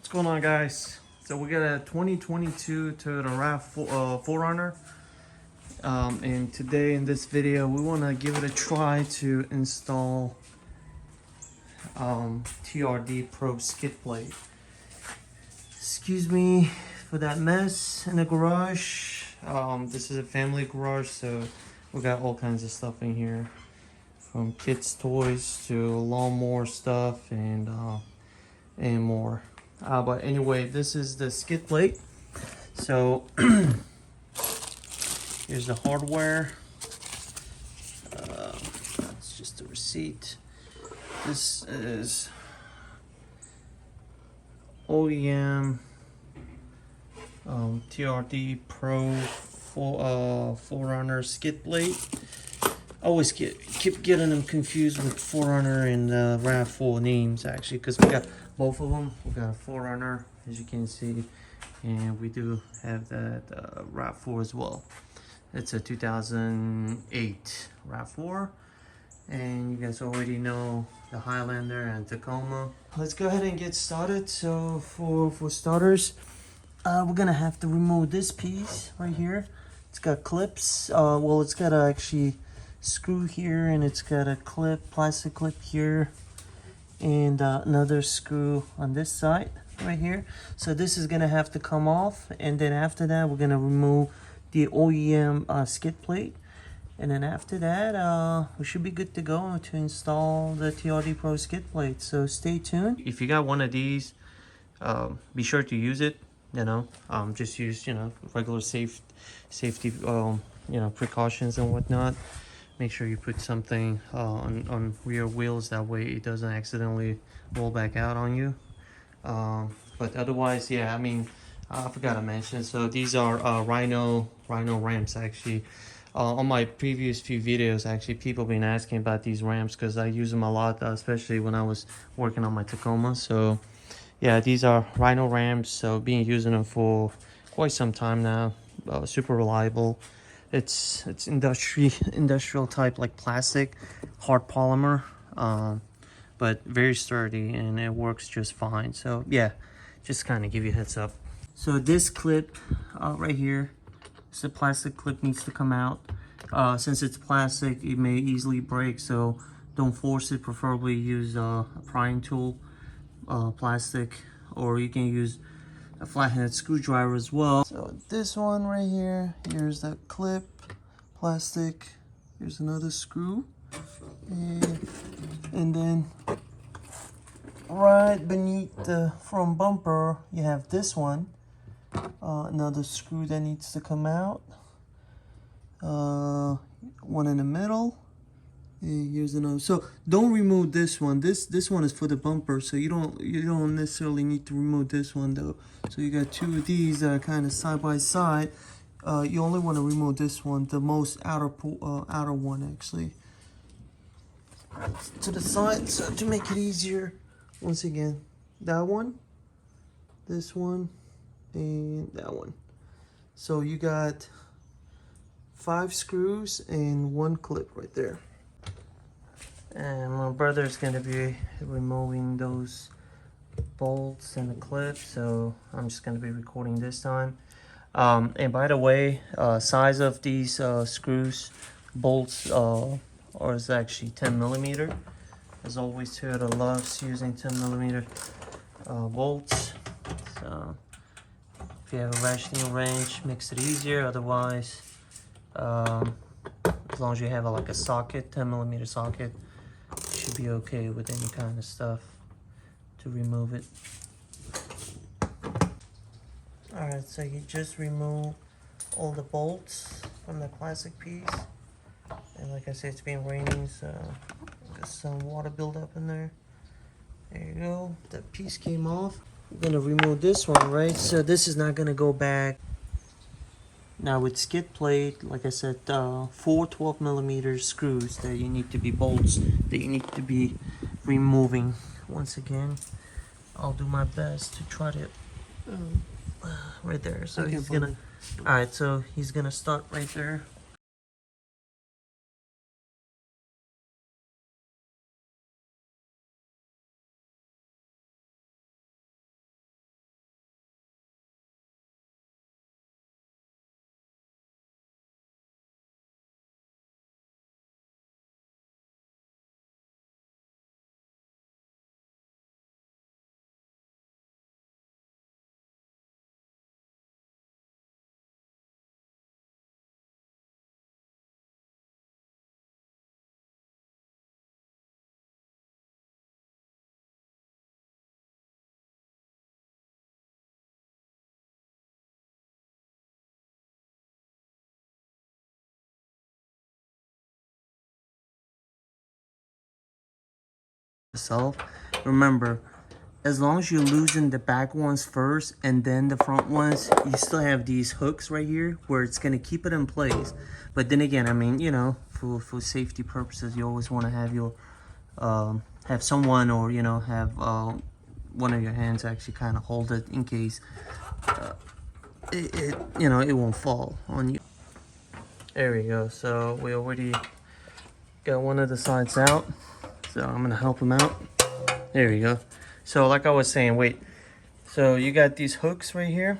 What's going on, guys? So we got a 2022 Toyota 4Runner, and today in this video we want to give it a try to install TRD Pro skid plate. Excuse me for that mess in the garage. This is a family garage, so we got all kinds of stuff in here, from kids' toys to lawnmower stuff and more. But anyway, this is the skid plate. So here's the hardware. That's just a receipt. This is OEM TRD Pro 4Runner skid plate. I always keep getting them confused with 4Runner and RAV4 names, actually, because we got both of them. We got a 4Runner, as you can see, and we do have that RAV4 as well. It's a 2008 RAV4, and you guys already know the Highlander and Tacoma. Let's go ahead and get started. So for starters, we're gonna have to remove this piece right here. It's got clips. Well, it's got a actually screw here, and it's got a clip, plastic clip here, and another screw on this side right here. So this is gonna have to come off, and then after that we're gonna remove the OEM skid plate, and then after that we should be good to go to install the TRD Pro skid plate. So stay tuned. If you got one of these, be sure to use it. Just use regular safety precautions and whatnot. Make sure you put something on rear wheels, that way it doesn't accidentally roll back out on you. But otherwise, yeah, I mean, I forgot to mention, so these are Rhino ramps, actually. On my previous few videos, actually, people been asking about these ramps because I use them a lot, especially when I was working on my Tacoma. So yeah, these are Rhino ramps, so been using them for quite some time now. Super reliable. It's industrial type, like plastic, hard polymer, but very sturdy, and it works just fine. So yeah, just kind of give you a heads up. So this clip right here, it's a plastic clip, needs to come out. Since it's plastic, it may easily break, so don't force it. Preferably use a prying tool, plastic, or you can use a flathead screwdriver as well. So this one right here, here's that clip, plastic, here's another screw, and then right beneath the front bumper you have this one, another screw that needs to come out, one in the middle. Here's another. So don't remove this one. This one is for the bumper, so you don't necessarily need to remove this one though. So you got two of these that are kind of side by side. You only want to remove this one, the most outer one, actually, to the side. So to make it easier, once again, that one, this one, and that one. So you got 5 screws and 1 clip right there. And my brother's gonna be removing those bolts and the clips, so I'm just gonna be recording this time. And by the way, size of these screws, bolts, is actually 10mm. As always, Toyota loves using 10mm bolts. So if you have a ratcheting wrench, makes it easier. Otherwise, as long as you have like a socket, 10mm socket, should be okay with any kind of stuff to remove it. Alright, so you just remove all the bolts from the plastic piece, and like I said, it's been raining, so there's some water buildup in there. There you go, that piece came off. We're gonna remove this one, right? So this is not gonna go back. Now with skid plate, like I said, 4 12mm screws that you need to be bolts that you need to be removing. Once again, I'll do my best to try to right there. So he's gonna, all right, so he's gonna start right there. itself. Remember, as long as you're losing the back ones first and then the front ones, you still have these hooks right here where it's going to keep it in place. But then again, I mean, you know, for safety purposes, you always want to have your have someone, or you know, have one of your hands actually kind of hold it in case it you know, it won't fall on you. There we go. So we already got one of the sides out, so I'm gonna help him out. There we go. So like I was saying, wait, so you got these hooks right here.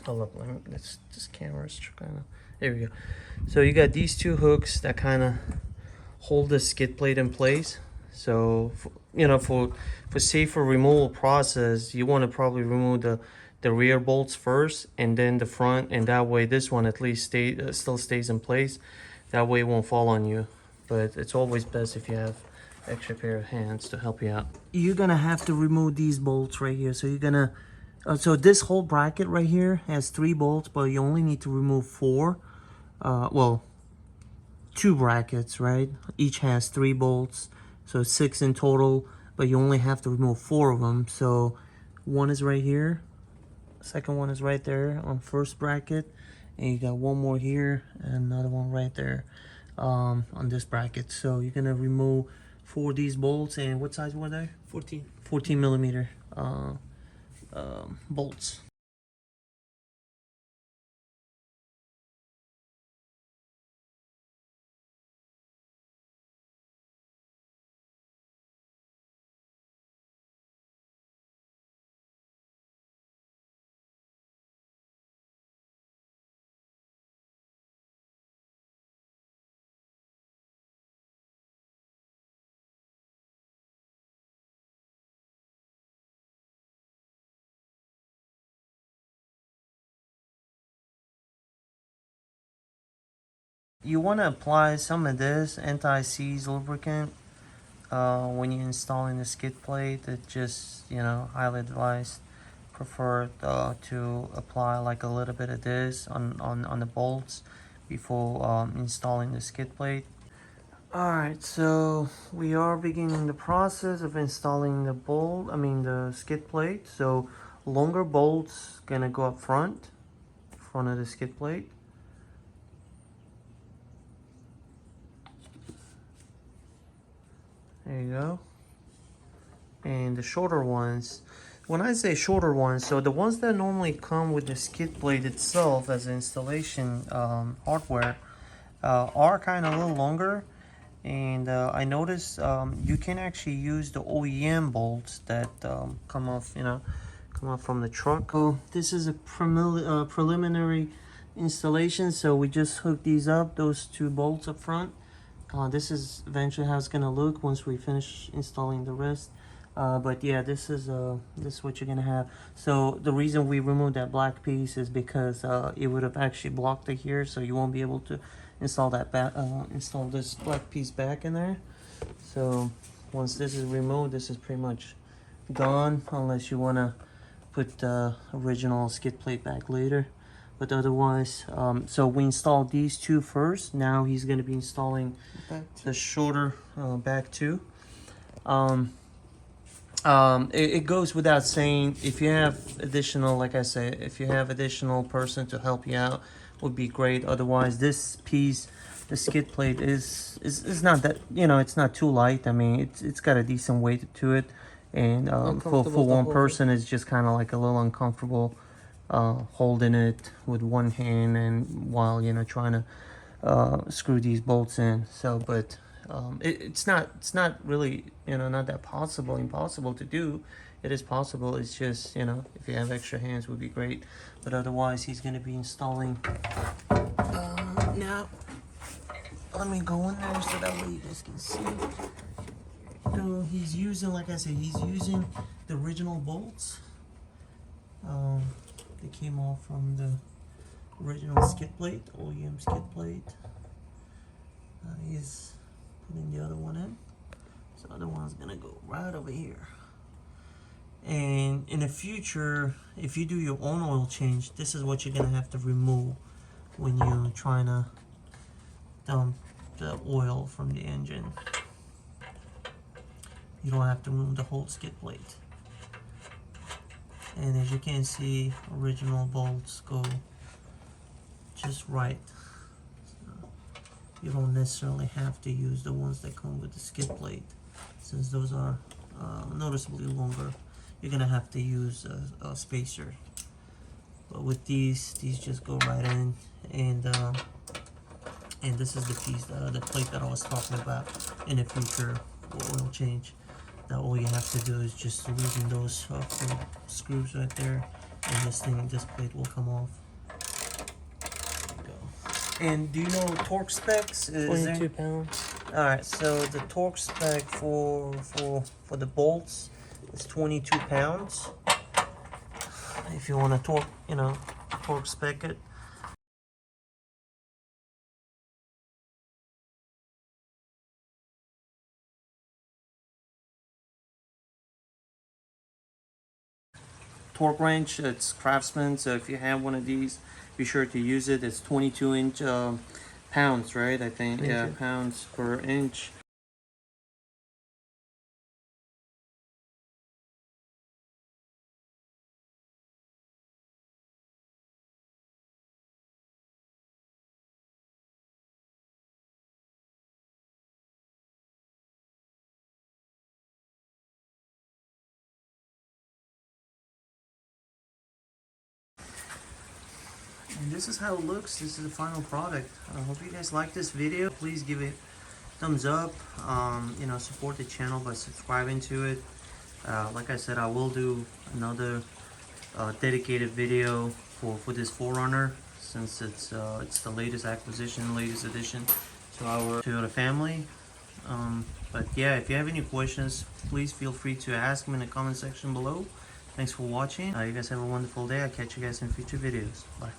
Oh look, this camera's kind of, there we go. So you got these two hooks that kind of hold the skid plate in place. So you know, for safer removal process, you want to probably remove the rear bolts first and then the front, and that way this one at least still stays in place. That way it won't fall on you. But it's always best if you have extra pair of hands to help you out. You're gonna have to remove these bolts right here. So you're gonna so this whole bracket right here has 3 bolts, but you only need to remove 4. Well, 2 brackets, right? Each has 3 bolts, so 6 in total, but you only have to remove 4 of them. So one is right here, second one is right there on first bracket, and you got one more here and another one right there on this bracket. So you're gonna remove 4 of these bolts. And what size were they? 14 millimeter bolts. You want to apply some of this anti-seize lubricant when you're installing the skid plate. It just, you know, highly advised, prefer to apply like a little bit of this on the bolts before installing the skid plate. Alright, so we are beginning the process of installing the skid plate. So longer bolts gonna go up front of the skid plate. There you go. And the shorter ones, when I say shorter ones, so the ones that normally come with the skid plate itself as installation hardware are kind of a little longer. And I noticed you can actually use the OEM bolts that come off from the truck. So this is a preliminary installation. So we just hooked these up, those 2 bolts up front. This is eventually how it's gonna look once we finish installing the rest. But yeah, this is what you're gonna have. So the reason we removed that black piece is because it would have actually blocked it here, so you won't be able to install that install this black piece back in there. So once this is removed, this is pretty much gone, unless you wanna put the original skid plate back later. But otherwise, so we installed these 2 first. Now he's going to be installing the shorter back 2. It goes without saying, if you have additional, like I said, if you have additional person to help you out, would be great. Otherwise, this piece, the skid plate is not that, you know, it's not too light. I mean, it's got a decent weight to it, and for one person, it's just kind of like a little uncomfortable. Holding it with one hand and while, you know, trying to screw these bolts in. So but it's not really, you know, not that impossible to do. It is possible. It's just, you know, if you have extra hands would be great. But otherwise, he's going to be installing now. Let me go in there so that way you guys can see. So he's using, like I said, he's using the original bolts. They came off from the original skid plate, OEM skid plate. He's putting the other one in. So the other one's gonna go right over here. And in the future, if you do your own oil change, this is what you're gonna have to remove when you're trying to dump the oil from the engine. You don't have to remove the whole skid plate. And as you can see, original bolts go just right. So you don't necessarily have to use the ones that come with the skid plate, since those are noticeably longer. You're gonna have to use a spacer. But with these just go right in, and this is the piece, the plate that I was talking about in the future oil change. That all you have to do is just loosen those four screws right there, and this plate will come off. There you go. And do you know torque specs? 22 pounds. All right, so the torque spec for the bolts is 22 pounds. If you want to torque spec it. Torque wrench, it's Craftsman, so if you have one of these, be sure to use it. It's 22-inch pounds, right? I think, yeah, pounds per inch. And this is how it looks. This is the final product. I hope you guys like this video. Please give it thumbs up. Support the channel by subscribing to it. Like I said, I will do another dedicated video for this 4Runner, since it's the latest acquisition, latest addition to our family. But yeah, if you have any questions, please feel free to ask them in the comment section below. Thanks for watching. You guys have a wonderful day. I'll catch you guys in future videos. Bye.